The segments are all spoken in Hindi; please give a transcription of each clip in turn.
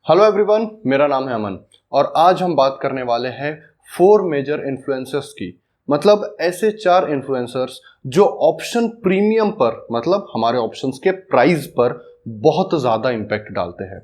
हेलो एवरीवन, मेरा नाम है अमन और आज हम बात करने वाले हैं 4 मेजर इन्फ्लुएंसर्स की। मतलब ऐसे 4 इन्फ्लुएंसर्स जो ऑप्शन प्रीमियम पर मतलब हमारे ऑप्शंस के प्राइस पर बहुत ज़्यादा इम्पैक्ट डालते हैं।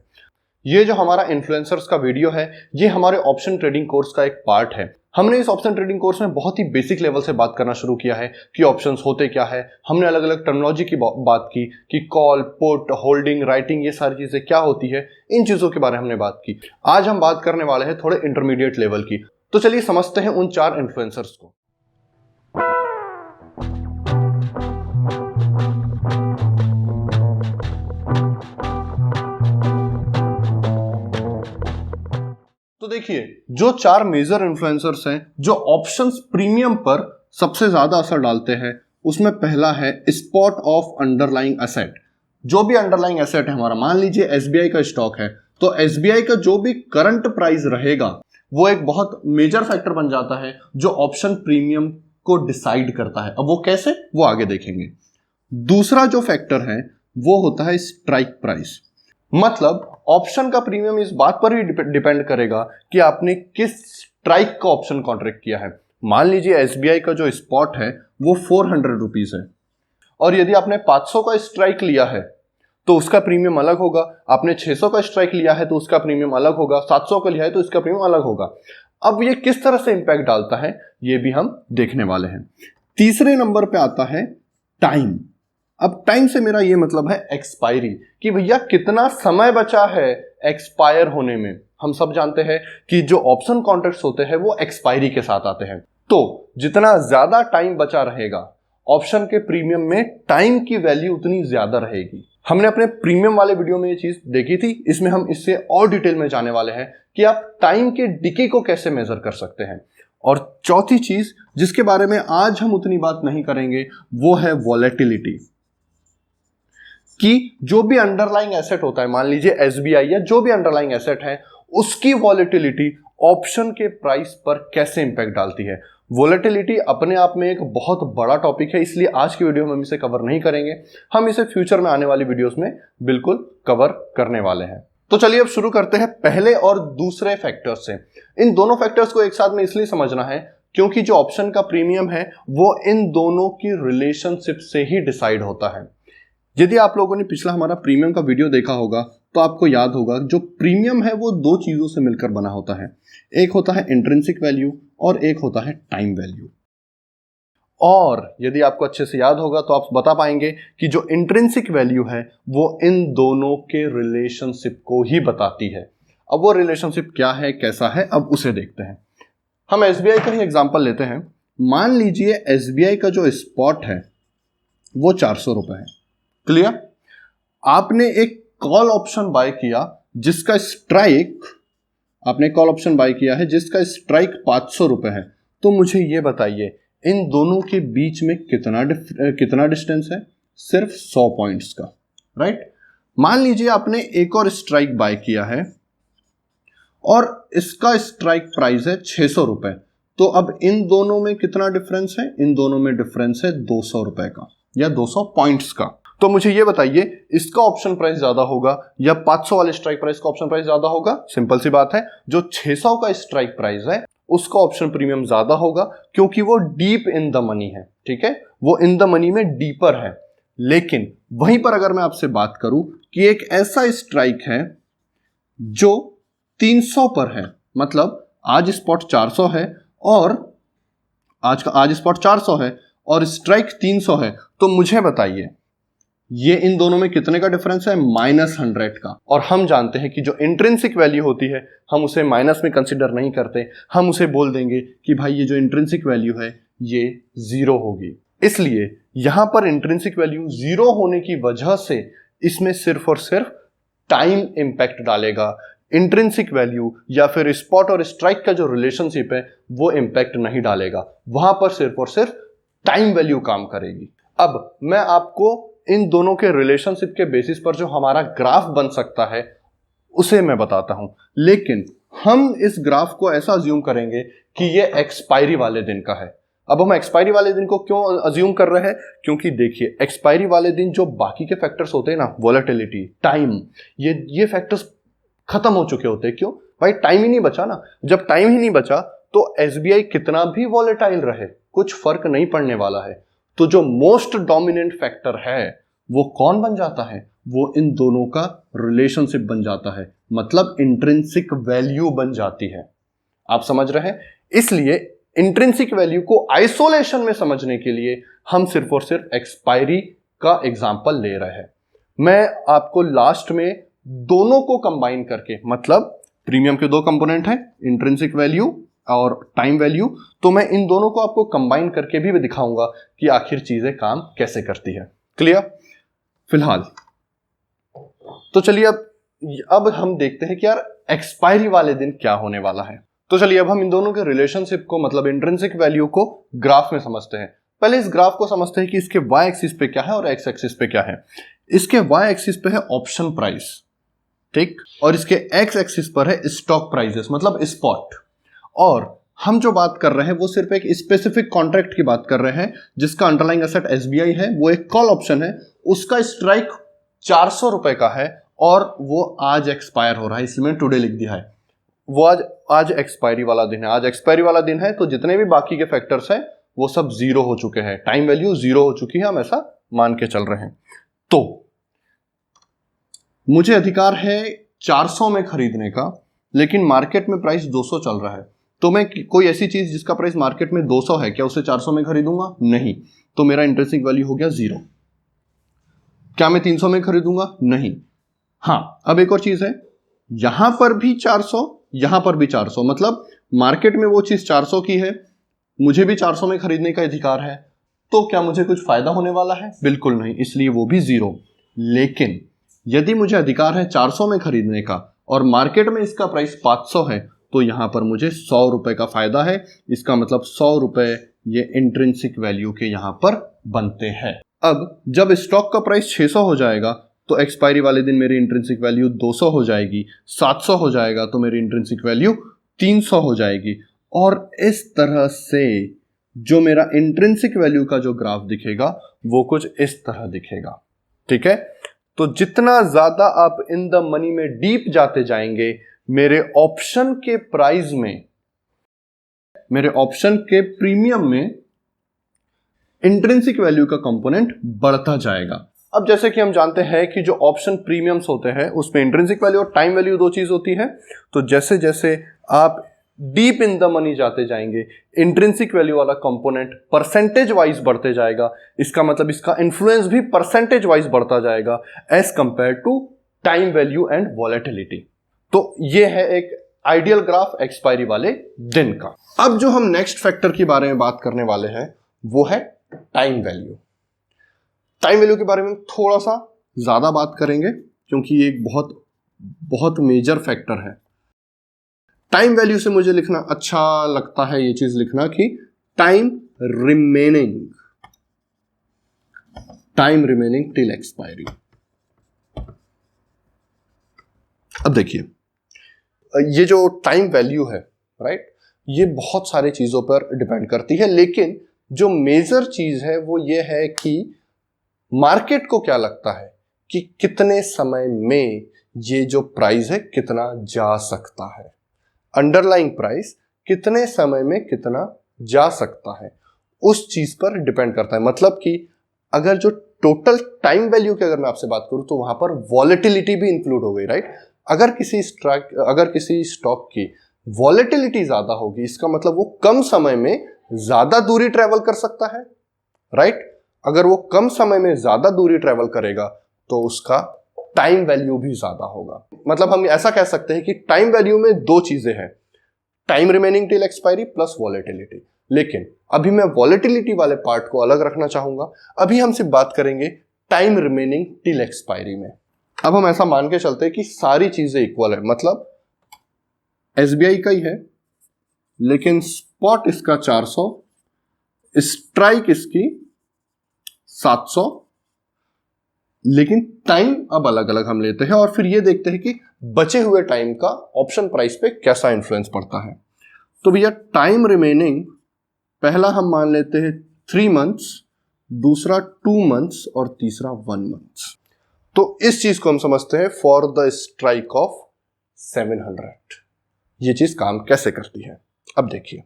ये जो हमारा इन्फ्लुएंसर्स का वीडियो है ये हमारे ऑप्शन ट्रेडिंग कोर्स का एक पार्ट है। हमने इस ऑप्शन ट्रेडिंग कोर्स में बहुत ही बेसिक लेवल से बात करना शुरू किया है कि ऑप्शंस होते क्या है। हमने अलग अलग टर्मिनोलॉजी की बात की कि कॉल, पुट, होल्डिंग, राइटिंग, ये सारी चीजें क्या होती है, इन चीजों के बारे में हमने बात की। आज हम बात करने वाले हैं थोड़े इंटरमीडिएट लेवल की। तो चलिए समझते हैं उन 4 इन्फ्लुएंसर्स को। तो देखिए, जो 4 मेजर इन्फ्लुएंसर्स हैं जो ऑप्शंस प्रीमियम पर सबसे ज्यादा असर डालते हैं, उसमें पहला है स्पॉट ऑफ अंडरलाइंग एसेट। जो भी अंडरलाइंग एसेट है हमारा, मान लीजिए एसबीआई का स्टॉक है, तो एसबीआई का जो भी करंट प्राइस रहेगा वो एक बहुत मेजर फैक्टर बन जाता है जो ऑप्शन प्रीमियम को डिसाइड करता है। अब वो कैसे, वो आगे देखेंगे। दूसरा जो फैक्टर है वो होता है स्ट्राइक प्राइस। मतलब ऑप्शन का प्रीमियम इस बात पर भी डिपेंड करेगा कि आपने किस स्ट्राइक का ऑप्शन कॉन्ट्रैक्ट किया है। मान लीजिए एसबीआई का जो स्पॉट है वो 400 रुपीज है और यदि आपने 500 का स्ट्राइक लिया है तो उसका प्रीमियम अलग होगा। आपने 600 का स्ट्राइक लिया है तो उसका प्रीमियम अलग होगा। 700 का लिया है तो इसका प्रीमियम अलग होगा। अब ये किस तरह से इंपैक्ट डालता है ये भी हम देखने वाले हैं। तीसरे नंबर पे आता है टाइम। अब टाइम से मेरा ये मतलब है एक्सपायरी, कि भैया कितना समय बचा है एक्सपायर होने में। हम सब जानते हैं कि जो ऑप्शन कॉन्ट्रैक्ट्स होते हैं वो एक्सपायरी के साथ आते हैं, तो जितना ज्यादा टाइम बचा रहेगा ऑप्शन के प्रीमियम में टाइम की वैल्यू उतनी ज्यादा रहेगी। हमने अपने प्रीमियम वाले वीडियो में ये चीज देखी थी, इसमें हम इससे और डिटेल में जाने वाले हैं कि आप टाइम के डिके को कैसे मेजर कर सकते हैं। और चौथी चीज जिसके बारे में आज हम उतनी बात नहीं करेंगे वो है वॉलेटिलिटी, कि जो भी अंडरलाइंग एसेट होता है, मान लीजिए एसबीआई या जो भी अंडरलाइंग एसेट है, उसकी वॉलेटिलिटी ऑप्शन के प्राइस पर कैसे इंपैक्ट डालती है। वॉलेटिलिटी अपने आप में एक बहुत बड़ा टॉपिक है, इसलिए आज की वीडियो में हम इसे कवर नहीं करेंगे। हम इसे फ्यूचर में आने वाली वीडियोस में बिल्कुल कवर करने वाले हैं। तो चलिए अब शुरू करते हैं पहले और दूसरे फैक्टर्स से। इन दोनों फैक्टर्स को एक साथ में इसलिए समझना है क्योंकि जो ऑप्शन का प्रीमियम है वो इन दोनों की रिलेशनशिप से ही डिसाइड होता है। यदि आप लोगों ने पिछला हमारा प्रीमियम का वीडियो देखा होगा तो आपको याद होगा जो प्रीमियम है वो 2 चीजों से मिलकर बना होता है। एक होता है इंट्रिंसिक वैल्यू और एक होता है टाइम वैल्यू। और यदि आपको अच्छे से याद होगा तो आप बता पाएंगे कि जो इंट्रिंसिक वैल्यू है वो इन दोनों के रिलेशनशिप को ही बताती है। अब वो रिलेशनशिप क्या है, कैसा है, अब उसे देखते हैं। हम एसबीआई का ही एग्जांपल लेते हैं। मान लीजिए एसबीआई का जो स्पॉट है वो 400 रुपए है। क्लियर? आपने एक कॉल ऑप्शन बाय किया जिसका स्ट्राइक, आपने कॉल ऑप्शन बाय किया है जिसका स्ट्राइक 500 रुपए है। तो मुझे यह बताइए इन दोनों के बीच में कितना डिस्टेंस है? सिर्फ 100 पॉइंट्स का, राइट? मान लीजिए आपने एक और स्ट्राइक बाय किया है और इसका स्ट्राइक प्राइस है 600 रुपए। तो अब इन दोनों में कितना डिफरेंस है? इन दोनों में डिफरेंस है 200 रुपए का या 200 पॉइंट्स का। तो मुझे ये बताइए इसका ऑप्शन प्राइस ज्यादा होगा या 500 वाले स्ट्राइक प्राइस का ऑप्शन प्राइस ज्यादा होगा? सिंपल सी बात है, जो 600 का स्ट्राइक प्राइस है उसका ऑप्शन प्रीमियम ज्यादा होगा क्योंकि वो डीप इन द मनी है। ठीक है, वो इन द मनी में डीपर है। लेकिन वहीं पर अगर मैं आपसे बात करूं कि एक ऐसा स्ट्राइक है जो 300 पर है, मतलब आज स्पॉट 400 है और आज स्पॉट 400 है और स्ट्राइक 300 है, तो मुझे बताइए ये इन दोनों में कितने का डिफरेंस है? -100 का। और हम जानते हैं कि जो इंट्रिंसिक वैल्यू होती है हम उसे माइनस में कंसीडर नहीं करते, हम उसे बोल देंगे कि भाई ये जो इंट्रिंसिक वैल्यू है ये 0 होगी। इसलिए यहां पर इंट्रिंसिक वैल्यू 0 होने की वजह से इसमें सिर्फ और सिर्फ टाइम इंपैक्ट डालेगा। इंट्रिंसिक वैल्यू या फिर स्पॉट और स्ट्राइक का जो रिलेशनशिप है वो इंपैक्ट नहीं डालेगा, वहां पर सिर्फ और सिर्फ टाइम वैल्यू काम करेगी। अब मैं आपको इन दोनों के रिलेशनशिप के बेसिस पर जो हमारा ग्राफ बन सकता है उसे मैं बताता हूं। लेकिन हम इस ग्राफ को ऐसा अज्यूम करेंगे कि ये एक्सपायरी वाले दिन का है। अब हम एक्सपायरी वाले दिन को क्यों अज्यूम कर रहे हैं? क्योंकि देखिए एक्सपायरी वाले दिन जो बाकी के फैक्टर्स होते हैं ना, वोलेटिलिटी, टाइम, ये फैक्टर्स खत्म हो चुके होते। क्यों भाई? टाइम ही नहीं बचा ना। जब टाइम ही नहीं बचा तो एसबीआई कितना भी वॉलेटाइल रहे कुछ फर्क नहीं पड़ने वाला है। तो जो मोस्ट डोमिनेंट फैक्टर है वो कौन बन जाता है? वो इन दोनों का रिलेशनशिप बन जाता है, मतलब इंट्रिंसिक वैल्यू बन जाती है। आप समझ रहे हैं? इसलिए इंट्रिंसिक वैल्यू को आइसोलेशन में समझने के लिए हम सिर्फ और सिर्फ एक्सपायरी का एग्जाम्पल ले रहे हैं। मैं आपको लास्ट में दोनों को कंबाइन करके, मतलब प्रीमियम के दो कंपोनेंट हैं, इंट्रिंसिक वैल्यू और टाइम वैल्यू, तो मैं इन दोनों को आपको कंबाइन करके भी दिखाऊंगा कि आखिर चीजें काम कैसे करती है। क्लियर? फिलहाल तो चलिए अब हम देखते हैं कि यार एक्सपायरी वाले दिन क्या होने वाला है। तो चलिए अब हम इन दोनों के रिलेशनशिप को, मतलब इंट्रिंसिक वैल्यू को ग्राफ में समझते हैं। पहले इस ग्राफ को समझते हैं कि इसके y एक्सिस पे क्या है और x एक्सिस पे क्या है। इसके y एक्सिस पे है ऑप्शन प्राइस, ठीक, और इसके x एक्सिस पर है स्टॉक प्राइसेस, मतलब स्पॉट। और हम जो बात कर रहे हैं वो सिर्फ एक स्पेसिफिक कॉन्ट्रैक्ट की बात कर रहे हैं जिसका अंडरलाइंग एसेट एसबीआई है, वो एक कॉल ऑप्शन है, उसका स्ट्राइक 400 रुपए का है और वो आज एक्सपायर हो रहा है, इसलिए टुडे लिख दिया है। वो आज एक्सपायरी वाला दिन है, आज एक्सपायरी वाला दिन है, तो जितने भी बाकी के फैक्टर्स हैं वो सब जीरो हो चुके हैं, टाइम वैल्यू जीरो हो चुकी है, हम ऐसा मान के चल रहे हैं। तो मुझे अधिकार है 400 में खरीदने का, लेकिन मार्केट में प्राइस 200 चल रहा है, तो मैं कोई ऐसी चीज जिसका प्राइस मार्केट में 200 है, क्या उसे 400 में खरीदूंगा? नहीं, तो मेरा इंट्रिंसिक वैल्यू हो गया जीरो। क्या मैं 300 में खरीदूंगा? नहीं। हाँ, अब एक और चीज है, यहां पर भी 400, यहां पर भी 400, मतलब मार्केट में वो चीज 400 की है, मुझे भी 400 में खरीदने का अधिकार है, तो क्या मुझे कुछ फायदा होने वाला है? बिल्कुल नहीं, इसलिए वो भी जीरो। लेकिन यदि मुझे अधिकार है 400 में खरीदने का और मार्केट में इसका प्राइस 500 है, तो यहां पर मुझे 100 रुपए का फायदा है। इसका मतलब 100 रुपए ये इंट्रिंसिक वैल्यू के यहां पर बनते हैं। अब जब स्टॉक का प्राइस 600 हो जाएगा तो एक्सपायरी वाले दिन मेरी इंट्रिंसिक वैल्यू 200 हो जाएगी, 700 हो जाएगा तो मेरी इंट्रिंसिक वैल्यू 300 हो जाएगी, और इस तरह से जो मेरा इंट्रिंसिक वैल्यू का जो ग्राफ दिखेगा वो कुछ इस तरह दिखेगा। ठीक है? तो जितना ज्यादा आप इन द मनी में डीप जाते जाएंगे, मेरे ऑप्शन के प्राइस में, मेरे ऑप्शन के प्रीमियम में इंट्रिंसिक वैल्यू का कंपोनेंट बढ़ता जाएगा। अब जैसे कि हम जानते हैं कि जो ऑप्शन प्रीमियम्स होते हैं उसमें इंट्रिंसिक वैल्यू और टाइम वैल्यू दो चीज होती है। तो जैसे जैसे आप डीप इन द मनी जाते जाएंगे, इंट्रिंसिक वैल्यू वाला कंपोनेंट परसेंटेज वाइज बढ़ते जाएगा। इसका मतलब इसका इन्फ्लुएंस भी परसेंटेज वाइज बढ़ता जाएगा as compare to time value and volatility. तो ये है एक आइडियल ग्राफ एक्सपायरी वाले दिन का। अब जो हम नेक्स्ट फैक्टर के बारे में बात करने वाले हैं वो है टाइम वैल्यू। टाइम वैल्यू के बारे में थोड़ा सा ज्यादा बात करेंगे क्योंकि ये एक बहुत बहुत मेजर फैक्टर है। टाइम वैल्यू से मुझे लिखना अच्छा लगता है, ये चीज लिखना कि टाइम रिमेनिंग टिल एक्सपायरी। अब देखिए, ये जो टाइम वैल्यू है, राइट, ये बहुत सारे चीजों पर डिपेंड करती है, लेकिन जो मेजर चीज है वो ये है कि मार्केट को क्या लगता है कि कितने समय में ये जो प्राइस है कितना जा सकता है, अंडरलाइंग प्राइस कितने समय में कितना जा सकता है, उस चीज पर डिपेंड करता है। मतलब कि अगर जो टोटल टाइम वैल्यू की अगर मैं आपसे बात करूं तो वहां पर वॉलेटिलिटी भी इंक्लूड हो गई, राइट। अगर किसी स्टॉक की वॉलेटिलिटी ज्यादा होगी, इसका मतलब वो कम समय में ज्यादा दूरी ट्रेवल कर सकता है, राइट। अगर वो कम समय में ज्यादा दूरी ट्रेवल करेगा तो उसका टाइम वैल्यू भी ज्यादा होगा। मतलब हम ऐसा कह सकते हैं कि टाइम वैल्यू में दो चीजें हैं, time remaining till expiry plus volatility. लेकिन अभी मैं वॉलेटिलिटी वाले पार्ट को अलग रखना चाहूंगा। अभी हम सिर्फ बात करेंगे टाइम रिमेनिंग टिल एक्सपायरी में। अब हम ऐसा मान के चलते हैं कि सारी चीजें इक्वल है, मतलब एसबीआई का ही है लेकिन स्पॉट इसका 400, स्ट्राइक इसकी 700, लेकिन टाइम अब अलग अलग हम लेते हैं और फिर ये देखते हैं कि बचे हुए टाइम का ऑप्शन प्राइस पे कैसा इंफ्लुएंस पड़ता है। तो भैया टाइम रिमेनिंग पहला हम मान लेते हैं 3 मंथ्स, दूसरा 2 मंथ्स और तीसरा 1 मंथ। तो इस चीज को हम समझते हैं फॉर द स्ट्राइक ऑफ 700। ये चीज काम कैसे करती है अब देखिए।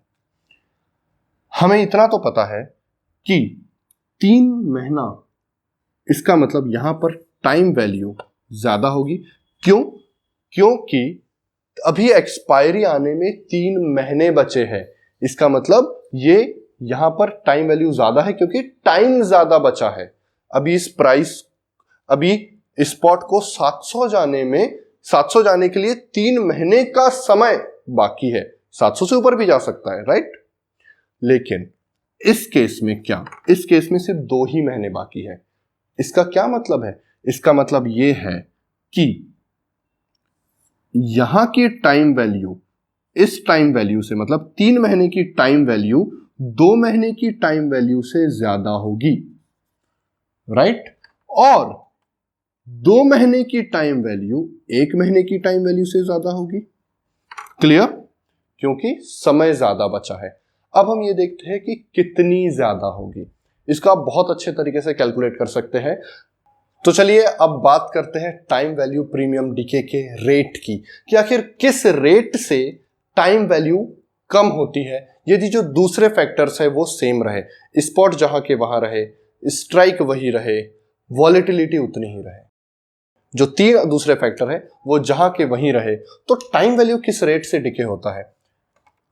हमें इतना तो पता है कि 3 महीना, इसका मतलब यहां पर टाइम वैल्यू ज्यादा होगी। क्यों? क्योंकि अभी एक्सपायरी आने में 3 महीने बचे हैं। इसका मतलब ये यहां पर टाइम वैल्यू ज्यादा है क्योंकि टाइम ज्यादा बचा है। अभी स्पॉट को 700 जाने के लिए 3 महीने का समय बाकी है। 700 से ऊपर भी जा सकता है, राइट? लेकिन इस केस में क्या? इस केस में सिर्फ 2 ही महीने बाकी है। इसका क्या मतलब है? इसका मतलब यह है कि यहां की टाइम वैल्यू इस टाइम वैल्यू से, मतलब 3 महीने की टाइम वैल्यू 2 महीने की टाइम वैल्यू से ज्यादा होगी, राइट? और 2 महीने की टाइम वैल्यू 1 महीने की टाइम वैल्यू से ज्यादा होगी। क्लियर? क्योंकि समय ज्यादा बचा है। अब हम ये देखते हैं कि कितनी ज्यादा होगी। इसका आप बहुत अच्छे तरीके से कैलकुलेट कर सकते हैं। तो चलिए अब बात करते हैं टाइम वैल्यू प्रीमियम डीके के रेट की, कि आखिर किस रेट से टाइम वैल्यू कम होती है यदि जो दूसरे फैक्टर्स है वो सेम रहे, स्पॉट जहां के वहां रहे, स्ट्राइक वही रहे, वॉलेटिलिटी उतनी ही रहे। जो 3 दूसरे फैक्टर है वो जहां के वहीं रहे, तो टाइम वैल्यू किस रेट से डिके होता है?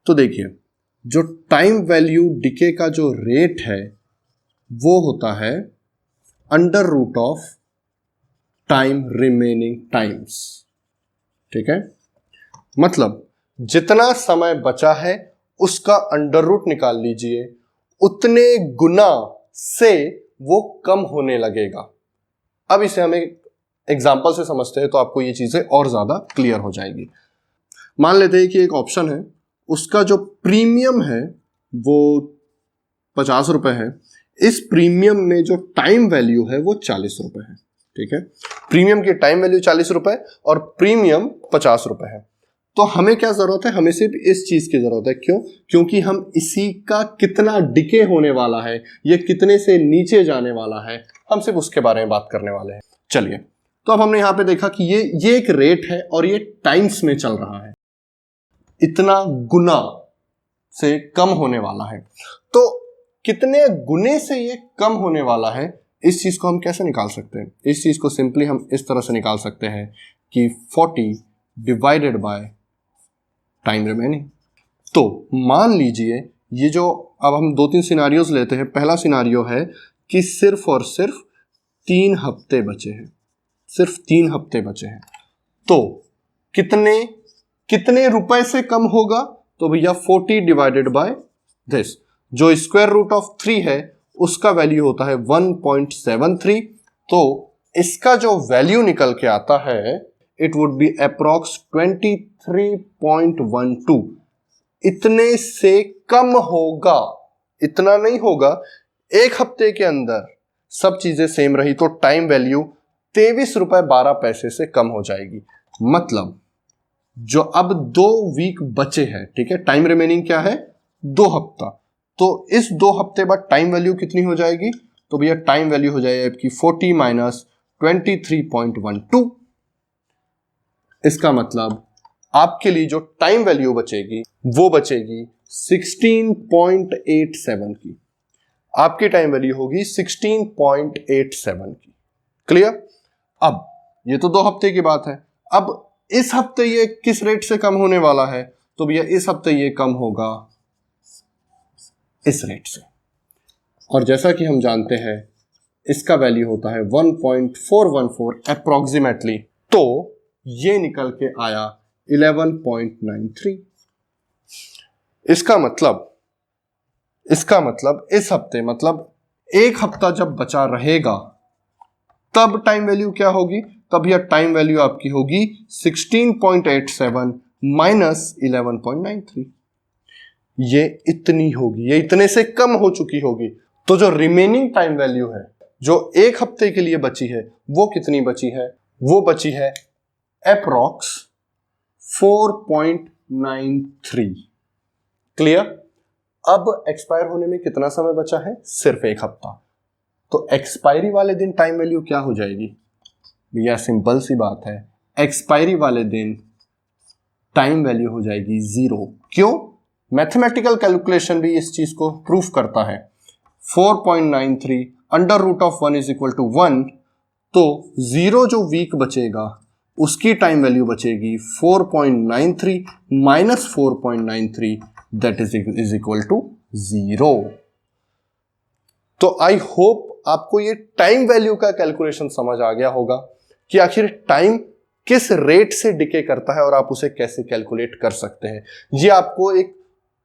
तो देखिए, जो टाइम वैल्यू डिके का जो रेट है वो होता है under root of time remaining times. ठीक है? मतलब जितना समय बचा है उसका अंडर रूट निकाल लीजिए, उतने गुना से वो कम होने लगेगा। अब इसे हमें एग्जाम्पल से समझते हैं तो आपको ये चीजें और ज्यादा क्लियर हो जाएगी। मान लेते हैं कि एक ऑप्शन है, उसका जो प्रीमियम है वो 50 रुपए है। इस प्रीमियम में जो टाइम वैल्यू है वो 40 रुपए है। ठीक है? प्रीमियम की टाइम वैल्यू 40 रुपए और प्रीमियम 50 रुपए है। तो हमें क्या जरूरत है? हमें सिर्फ इस चीज की जरूरत है। क्यों? क्योंकि हम इसी का कितना डिके होने वाला है, ये कितने से नीचे जाने वाला है, हम सिर्फ उसके बारे में बात करने वाले हैं। चलिए, तो अब हमने यहां पे देखा कि ये एक रेट है और ये टाइम्स में चल रहा है, इतना गुना से कम होने वाला है। तो कितने गुने से ये कम होने वाला है, इस चीज को हम कैसे निकाल सकते हैं? इस चीज को सिंपली हम इस तरह से निकाल सकते हैं कि 40 डिवाइडेड बाय टाइम रिमेनिंग। तो मान लीजिए ये जो, अब हम 2-3 सिनारियोज लेते हैं। पहला सिनारियो है कि सिर्फ और सिर्फ 3 हफ्ते बचे हैं, सिर्फ 3 हफ्ते बचे हैं। तो कितने रुपए से कम होगा? तो भैया 40 डिवाइडेड बाय दिस, जो स्क्वायर रूट ऑफ 3 है उसका वैल्यू होता है 1.73। तो इसका जो वैल्यू निकल के आता है इट वुड बी अप्रॉक्स 23.12। इतने से कम होगा, इतना नहीं होगा। 1 हफ्ते के अंदर सब चीजें सेम रही तो टाइम वैल्यू 23 रुपए 12 पैसे से कम हो जाएगी। मतलब जो अब 2 वीक बचे हैं, ठीक है, टाइम रिमेनिंग क्या है? 2 हफ्ता। तो इस 2 हफ्ते बाद टाइम वैल्यू कितनी हो जाएगी? तो भैया टाइम वैल्यू हो जाएगी आपकी 40 माइनस 23.12। इसका मतलब आपके लिए जो टाइम वैल्यू बचेगी वो बचेगी 16.87 की। आपकी टाइम वैल्यू होगी 16.87 की। क्लियर? अब ये तो 2 हफ्ते की बात है। अब इस हफ्ते ये किस रेट से कम होने वाला है? तो भैया इस हफ्ते ये कम होगा इस रेट से। और जैसा कि हम जानते हैं इसका वैल्यू होता है 1.414 अप्रोक्सीमेटली। तो ये निकल के आया 11.93। इसका मतलब इस हफ्ते, मतलब 1 हफ्ता जब बचा रहेगा तब टाइम वैल्यू क्या होगी? तब यह टाइम वैल्यू आपकी होगी 16.87 माइनस 11.93। ये इतनी होगी, ये इतने से कम हो चुकी होगी। तो जो रिमेनिंग टाइम वैल्यू है जो 1 हफ्ते के लिए बची है वो कितनी बची है? वो बची है अप्रॉक्स 4.93। क्लियर? अब एक्सपायर होने में कितना समय बचा है? सिर्फ 1 हफ्ता। तो एक्सपायरी वाले दिन टाइम वैल्यू क्या हो जाएगी? भैया सिंपल सी बात है, एक्सपायरी वाले दिन टाइम वैल्यू हो जाएगी 0। क्यों? मैथमेटिकल कैलकुलेशन भी इस चीज को प्रूफ करता है। 4.93 under root of 1 is equal to 1, तो 0 जो वीक बचेगा उसकी टाइम वैल्यू बचेगी 4.93 minus 4.93, that is equal to 0। तो आई होप आपको ये टाइम वैल्यू का कैलकुलेशन समझ आ गया होगा कि आखिर टाइम किस रेट से डिके करता है और आप उसे कैसे कैलकुलेट कर सकते हैं। ये आपको एक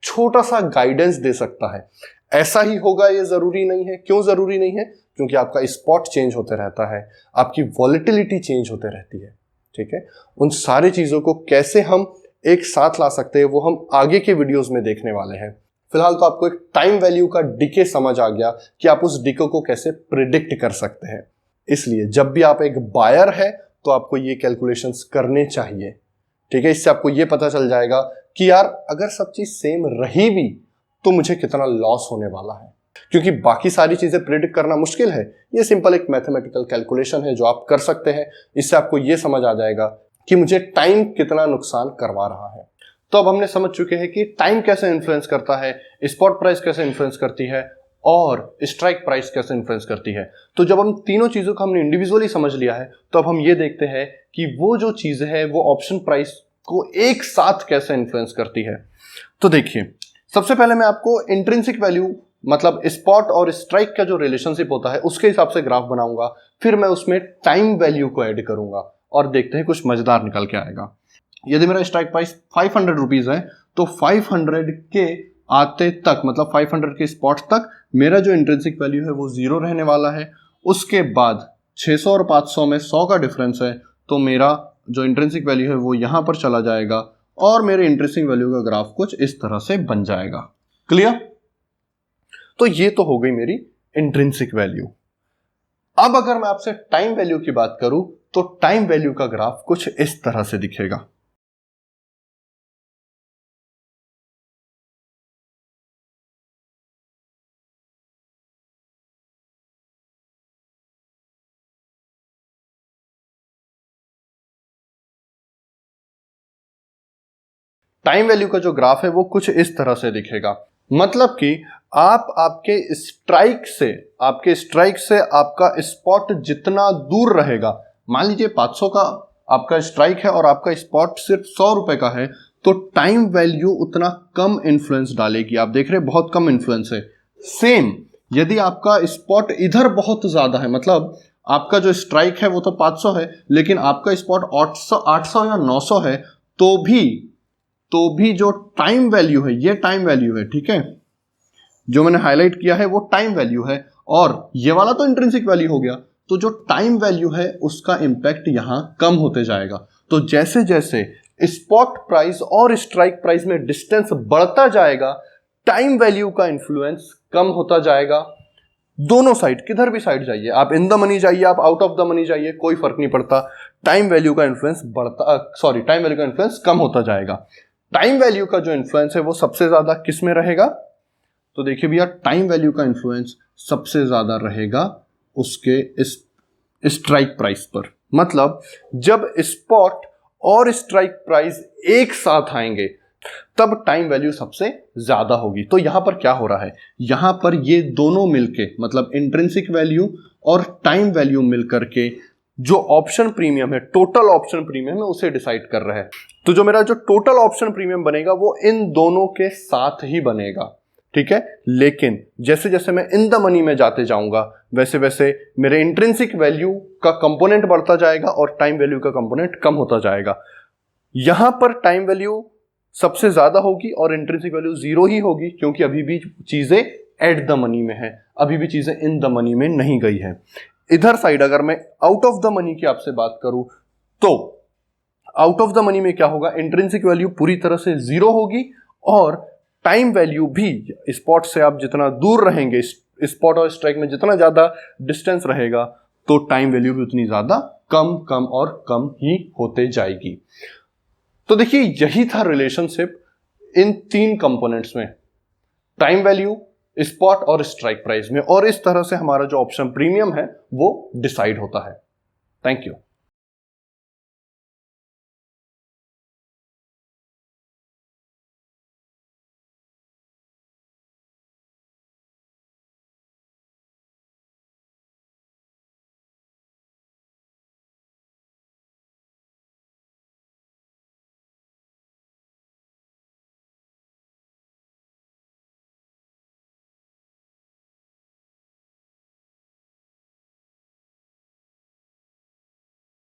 छोटा सा गाइडेंस दे सकता है। ऐसा ही होगा ये जरूरी नहीं है। क्यों जरूरी नहीं है? क्योंकि आपका स्पॉट चेंज होते रहता है, आपकी वॉलेटिलिटी चेंज होते रहती है। ठीक है, उन सारी चीजों को कैसे हम एक साथ ला सकते हैं वो हम आगे के वीडियोस में देखने वाले हैं। फिलहाल तो आपको एक टाइम वैल्यू का डिके समझ आ गया कि आप उस डिके को कैसे प्रिडिक्ट कर सकते हैं। इसलिए जब भी आप एक बायर है तो आपको ये कैलकुलेशंस करने चाहिए। ठीक है, इससे आपको ये पता चल जाएगा कि यार अगर सब चीज सेम रही भी तो मुझे कितना लॉस होने वाला है, क्योंकि बाकी सारी चीजें प्रिडिक्ट करना मुश्किल है। ये सिंपल एक मैथमेटिकल कैलकुलेशन है जो आप कर सकते हैं। इससे आपको ये समझ आ जाएगा कि मुझे टाइम कितना नुकसान करवा रहा है। तो अब हमने समझ चुके हैं कि टाइम कैसे इन्फ्लुएंस करता है, स्पॉट प्राइस कैसे इन्फ्लुएंस करती है और स्ट्राइक प्राइस कैसे इन्फ्लुएंस करती है। तो जब हम तीनों चीजों को हमने इंडिविजुअली समझ लिया है तो अब हम ये देखते हैं कि वो जो चीज है वो ऑप्शन प्राइस को एक साथ कैसे इन्फ्लुएंस करती है। तो देखिए, सबसे पहले मैं आपको इंट्रिंसिक वैल्यू मतलब स्पॉट और स्ट्राइक का जो रिलेशनशिप होता है उसके हिसाब से ग्राफ बनाऊंगा, फिर मैं उसमें टाइम वैल्यू को ऐड करूंगा और देखते हैं कुछ मजेदार निकल के आएगा। यदि मेरा स्ट्राइक प्राइस 500 रुपीज है तो 500 के आते तक मतलब 500 के स्पॉट तक मेरा जो इंट्रिंसिक वैल्यू है वो 0 रहने वाला है। उसके बाद 600 और 500 में 100 का डिफरेंस है तो मेरा जो इंट्रिंसिक वैल्यू है वो यहां पर चला जाएगा और मेरे इंट्रिंसिक वैल्यू का ग्राफ कुछ इस तरह से बन जाएगा। क्लियर? तो ये तो हो गई मेरी इंट्रिंसिक वैल्यू। अब अगर मैं आपसे टाइम वैल्यू की बात करूं तो टाइम वैल्यू का ग्राफ कुछ इस तरह से दिखेगा। टाइम वैल्यू का जो ग्राफ है वो कुछ इस तरह से दिखेगा। मतलब कि आपके स्ट्राइक से आपका स्पॉट जितना दूर रहेगा, मान लीजिए 500 का आपका स्ट्राइक है और आपका स्पॉट सिर्फ 100 रुपए का है, तो टाइम वैल्यू उतना कम इन्फ्लुएंस डालेगी। आप देख रहे हैं बहुत कम इन्फ्लुएंस है। सेम यदि आपका स्पॉट इधर बहुत ज्यादा है, मतलब आपका जो स्ट्राइक है वो तो 500 है लेकिन आपका स्पॉट 800 या 900 है, तो भी जो टाइम वैल्यू है ये टाइम वैल्यू है। ठीक है, जो मैंने हाईलाइट किया है वो टाइम वैल्यू है और ये वाला तो इंट्रिंसिक वैल्यू हो गया। तो जो टाइम वैल्यू है उसका इंपैक्ट यहां कम होते जाएगा। तो जैसे जैसे स्पॉट प्राइस और स्ट्राइक प्राइस में डिस्टेंस बढ़ता जाएगा टाइम वैल्यू का इंफ्लुएंस कम होता जाएगा। दोनों साइड, किधर भी साइड जाइए आप, इन द मनी जाइए आप आउट ऑफ द मनी जाइए, कोई फर्क नहीं पड़ता, टाइम वैल्यू का इन्फ्लुएंस कम होता जाएगा। टाइम वैल्यू का जो इन्फ्लुएंस है वो सबसे ज्यादा किस में रहेगा? तो देखिए भैया, टाइम वैल्यू का इन्फ्लुएंस सबसे ज्यादा रहेगा उसके इस स्ट्राइक प्राइस पर। मतलब जब स्पॉट और स्ट्राइक प्राइस एक साथ आएंगे तब टाइम वैल्यू सबसे ज्यादा होगी। तो यहां पर क्या हो रहा है, यहां पर ये दोनों मिलके मतलब इंट्रिंसिक वैल्यू और टाइम वैल्यू मिलकर के जो ऑप्शन प्रीमियम है, टोटल ऑप्शन प्रीमियम है, उसे डिसाइड कर रहा है। तो जो मेरा जो टोटल ऑप्शन प्रीमियम बनेगा वो इन दोनों के साथ ही बनेगा। ठीक है, लेकिन जैसे जैसे मैं इन द मनी में जाते जाऊंगा वैसे वैसे मेरे इंट्रिंसिक वैल्यू का कंपोनेंट बढ़ता जाएगा और टाइम वैल्यू का कंपोनेंट कम होता जाएगा। यहां पर टाइम वैल्यू सबसे ज्यादा होगी और इंट्रिंसिक वैल्यू 0 ही होगी, क्योंकि अभी भी चीजें एट द मनी में है, अभी भी चीजें इन द मनी में नहीं गई है। इधर साइड अगर मैं आउट ऑफ द मनी की आपसे बात करूं तो आउट ऑफ द मनी में क्या होगा, इंट्रिंसिक वैल्यू पूरी तरह से 0 होगी और टाइम वैल्यू भी, स्पॉट से आप जितना दूर रहेंगे, स्पॉट और स्ट्राइक में जितना ज्यादा डिस्टेंस रहेगा तो टाइम वैल्यू भी उतनी ज्यादा कम और कम ही होते जाएगी। तो देखिए, यही था रिलेशनशिप इन तीन कंपोनेंट्स में, टाइम वैल्यू, स्पॉट और स्ट्राइक प्राइस में, और इस तरह से हमारा जो ऑप्शन प्रीमियम है वो डिसाइड होता है। Thank you.